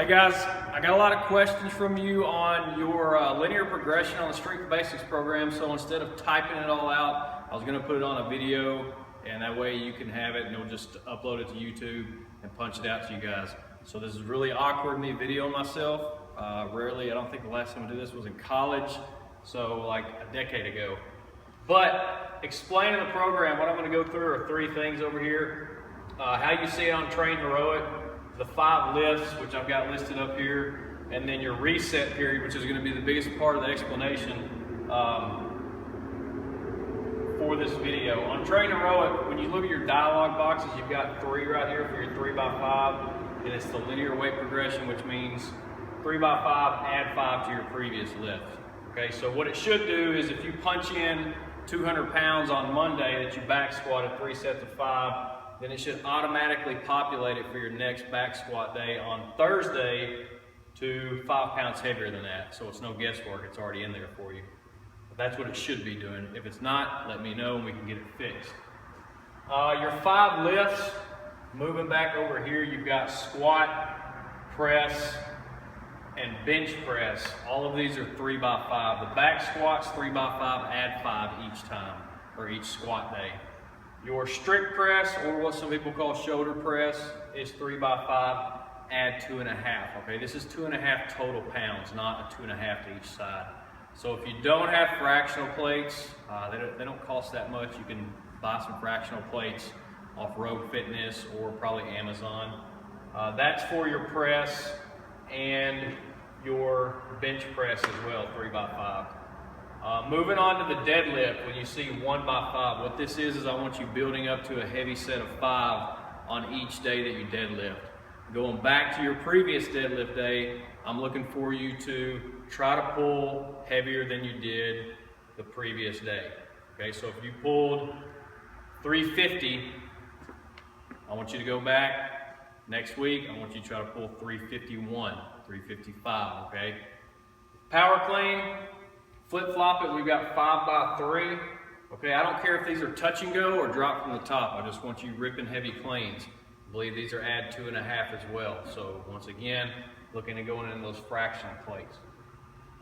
Hey guys, I got a lot of questions from you on your linear progression on the Strength Basics program. So instead of typing it all out, I was going to put it on a video, and that way you can have it and you'll just upload it to YouTube and punch it out to you guys. So this is really awkward, me videoing myself. Rarely, I don't think the last time I did this was in college, so like a decade ago. But explaining the program, what I'm going to go through are three things over here. How you see it on Train Heroic, the 5 lifts, which I've got listed up here, and then your reset period, which is going to be the biggest part of the explanation for this video. On Train Heroic, when you look at your dialog boxes, you've got 3 right here for your 3x5, and it's the linear weight progression, which means 3x5, add 5 to your previous lift. Okay, so what it should do is if you punch in 200 pounds on Monday that you back squatted 3 sets of 5, then it should automatically populate it for your next back squat day on Thursday to 5 pounds heavier than that. So it's no guesswork, it's already in there for you. But that's what it should be doing. If it's not, let me know and we can get it fixed. Your 5 lifts, moving back over here, you've got squat, press, and bench press. All of these are 3x5. The back squat's 3x5, add 5 each time, or each squat day. Your strict press, or what some people call shoulder press, is 3x5, add 2.5. Okay, this is 2.5 total pounds, not a 2.5 to each side. So if you don't have fractional plates, they don't cost that much. You can buy some fractional plates off Rogue Fitness or probably Amazon. That's for your press and your bench press as well, 3x5. Moving on to the deadlift, when you see 1x5, what this is I want you building up to a heavy set of 5 on each day that you deadlift. Going back to your previous deadlift day, I'm looking for you to try to pull heavier than you did the previous day. Okay, so if you pulled 350, I want you to go back next week. I want you to try to pull 351, 355, okay? Power clean. Flip-flop it, we've got 5x3. Okay, I don't care if these are touch and go or drop from the top. I just want you ripping heavy cleans. I believe these are add 2.5 as well. So once again, looking at going into those fractional plates.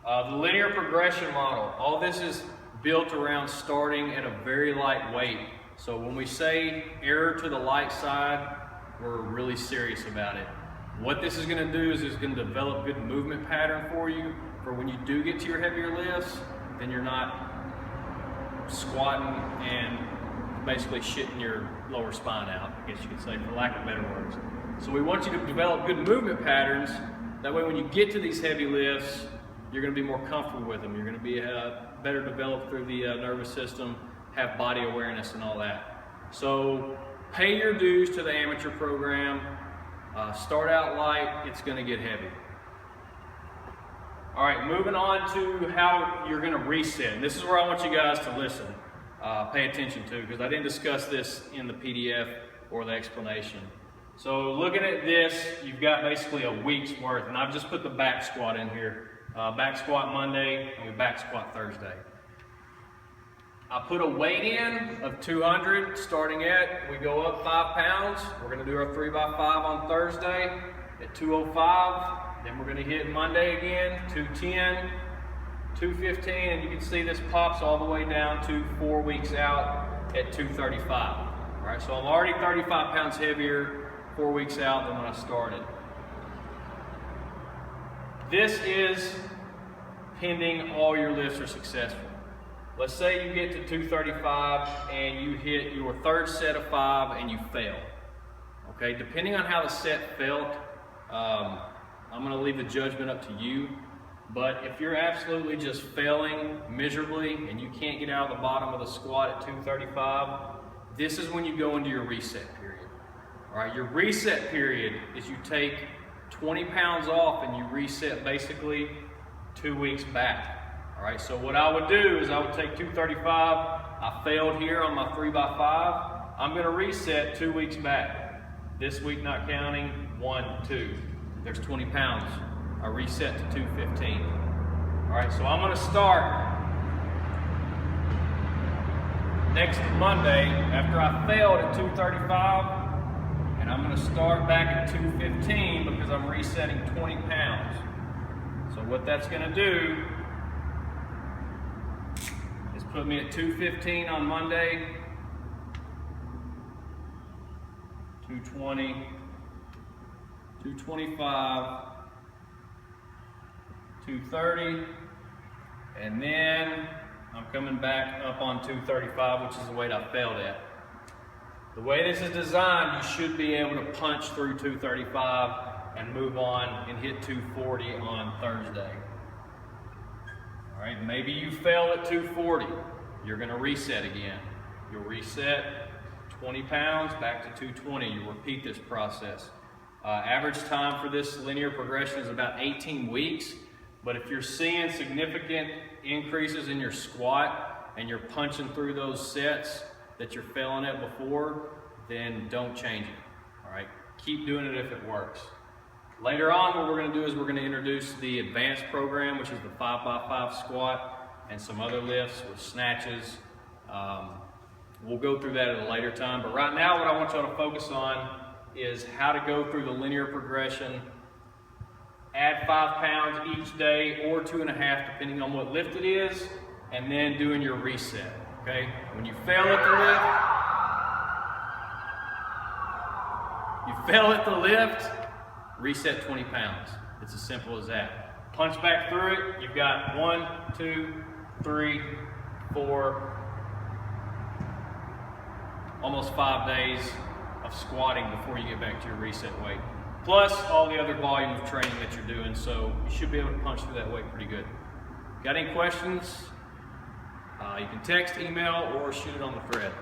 The linear progression model, all this is built around starting at a very light weight. So when we say error to the light side, we're really serious about it. What this is going to do is it's going to develop good movement pattern for you. For when you do get to your heavier lifts, then you're not squatting and basically shitting your lower spine out, I guess you could say, for lack of better words. So we want you to develop good movement patterns. That way when you get to these heavy lifts, you're going to be more comfortable with them. You're going to be better developed through the nervous system, have body awareness and all that. So pay your dues to the amateur program. Start out light, it's going to get heavy. All right, moving on to how you're going to reset. And this is where I want you guys to listen, pay attention to, because I didn't discuss this in the PDF or the explanation. So looking at this, you've got basically a week's worth, and I've just put the back squat in here. Back squat Monday, and we back squat Thursday. I put a weight in of 200, starting at, we go up 5 pounds. We're going to do our 3x5 on Thursday at 205. Then we're going to hit Monday again, 210, 215, and you can see this pops all the way down to 4 weeks out at 235. All right, so I'm already 35 pounds heavier 4 weeks out than when I started. This is pending all your lifts are successful. Let's say you get to 235 and you hit your 3rd set of 5 and you fail. Okay, depending on how the set felt, I'm going to leave the judgment up to you. But if you're absolutely just failing miserably and you can't get out of the bottom of the squat at 235, this is when you go into your reset period. All right, your reset period is you take 20 pounds off and you reset basically 2 weeks back. All right, so what I would do is I would take 235, I failed here on my 3x5, I'm going to reset 2 weeks back. This week not counting, 1, 2. There's 20 pounds. I reset to 215. All right, so I'm going to start next Monday after I failed at 235, and And I'm gonna start back at 215 because I'm resetting 20 pounds. So what that's gonna do is put me at 215 on Monday, 220, 225, 230, and then I'm coming back up on 235, which is the weight I failed at. The way this is designed, you should be able to punch through 235 and move on and hit 240 on Thursday. All right, maybe you fail at 240. You're gonna reset again. You'll reset 20 pounds back to 220. You repeat this process. Average time for this linear progression is about 18 weeks, but if you're seeing significant increases in your squat and you're punching through those sets that you're failing at before, then don't change it, all right? Keep doing it if it works. Later on, what we're gonna do is we're gonna introduce the advanced program, which is the 5x5 squat and some other lifts with snatches. We'll go through that at a later time, but right now what I want y'all to focus on is how to go through the linear progression, add 5 pounds each day or 2.5 depending on what lift it is, and then doing your reset, okay? When you fail at the lift, reset 20 pounds. It's as simple as that. Punch back through it. You've got 1, 2, 3, 4, almost 5 days of squatting before you get back to your reset weight. Plus all the other volume of training that you're doing, so you should be able to punch through that weight pretty good. Got any questions? You can text, email, or shoot it on the thread.